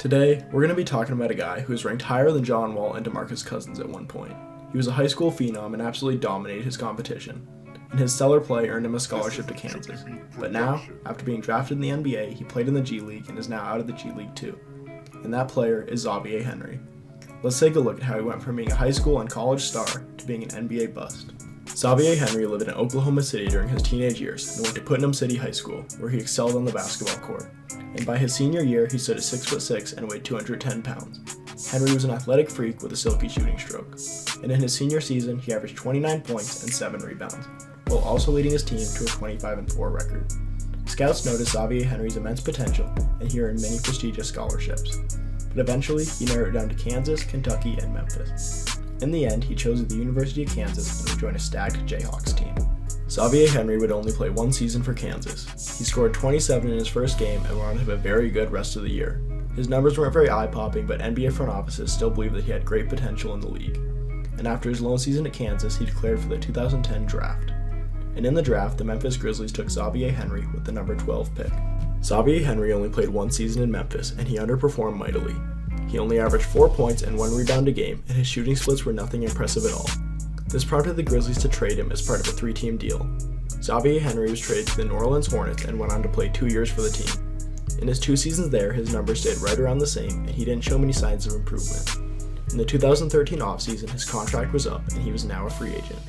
Today, we're going to be talking about a guy who was ranked higher than John Wall and Demarcus Cousins at one point. He was a high school phenom and absolutely dominated his competition, and his stellar play earned him a scholarship to Kansas. But now, after being drafted in the NBA, he played in the G League and is now out of the G League too. And that player is Xavier Henry. Let's take a look at how he went from being a high school and college star to being an NBA bust. Xavier Henry lived in Oklahoma City during his teenage years and went to Putnam City High School, where he excelled on the basketball court. And by his senior year, he stood at 6'6" and weighed 210 pounds. Henry was an athletic freak with a silky shooting stroke. And in his senior season, he averaged 29 points and 7 rebounds, while also leading his team to a 25-4 record. Scouts noticed Xavier Henry's immense potential, and he earned many prestigious scholarships. But eventually, he narrowed it down to Kansas, Kentucky, and Memphis. In the end, he chose the University of Kansas and would join a stacked Jayhawks team. Xavier Henry would only play one season for Kansas. He scored 27 in his first game and went on to have a very good rest of the year. His numbers weren't very eye-popping, but NBA front offices still believed that he had great potential in the league. And after his lone season at Kansas, he declared for the 2010 draft. And in the draft, the Memphis Grizzlies took Xavier Henry with the number 12 pick. Xavier Henry only played one season in Memphis, and he underperformed mightily. He only averaged 4 points and 1 rebound a game, and his shooting splits were nothing impressive at all. This prompted the Grizzlies to trade him as part of a 3-team deal. Xavier Henry was traded to the New Orleans Hornets and went on to play 2 years for the team. In his 2 seasons there, his numbers stayed right around the same, and he didn't show many signs of improvement. In the 2013 offseason, his contract was up, and he was now a free agent.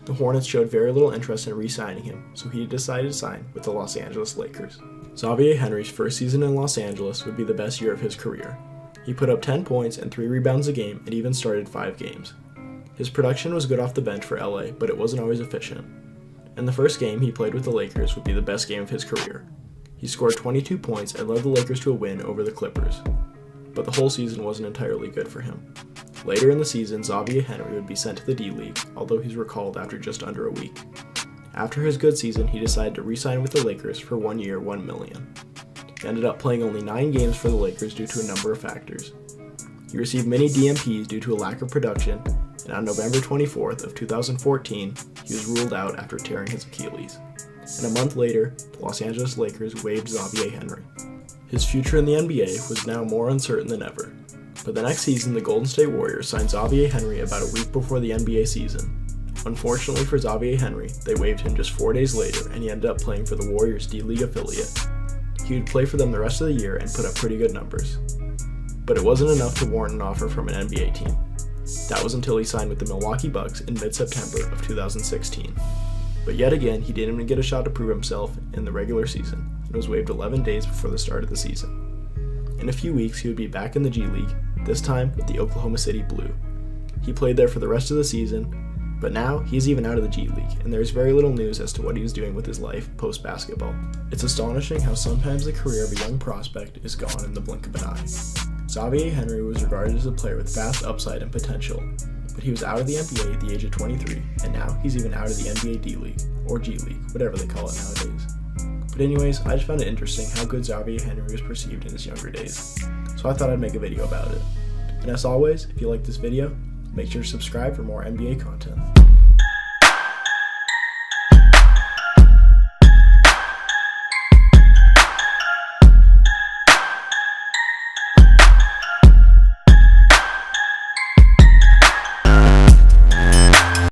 The Hornets showed very little interest in re-signing him, so he decided to sign with the Los Angeles Lakers. Xavier Henry's first season in Los Angeles would be the best year of his career. He put up 10 points and 3 rebounds a game and even started 5 games. His production was good off the bench for LA, but it wasn't always efficient. And the first game he played with the Lakers would be the best game of his career. He scored 22 points and led the Lakers to a win over the Clippers. But the whole season wasn't entirely good for him. Later in the season, Xavier Henry would be sent to the D League, although he's recalled after just under a week. After his good season, he decided to re-sign with the Lakers for 1 year, $1 million. He ended up playing only 9 games for the Lakers due to a number of factors. He received many DNPs due to a lack of production, and on November 24th of 2014, he was ruled out after tearing his Achilles. And a month later, the Los Angeles Lakers waived Xavier Henry. His future in the NBA was now more uncertain than ever. But the next season, the Golden State Warriors signed Xavier Henry about a week before the NBA season. Unfortunately for Xavier Henry, they waived him just 4 days later, and he ended up playing for the Warriors D-League affiliate. He would play for them the rest of the year and put up pretty good numbers. But it wasn't enough to warrant an offer from an NBA team. That was until he signed with the Milwaukee Bucks in mid-September of 2016. But yet again, he didn't even get a shot to prove himself in the regular season, and was waived 11 days before the start of the season. In a few weeks, he would be back in the G League, this time with the Oklahoma City Blue. He played there for the rest of the season, but now he's even out of the G League, and there's very little news as to what he was doing with his life post-basketball. It's astonishing how sometimes the career of a young prospect is gone in the blink of an eye. Xavier Henry was regarded as a player with vast upside and potential, but he was out of the NBA at the age of 23, and now he's even out of the NBA D-League, or G League, whatever they call it nowadays. But anyways, I just found it interesting how good Xavier Henry was perceived in his younger days, so I thought I'd make a video about it. And as always, if you like this video, make sure to subscribe for more NBA content.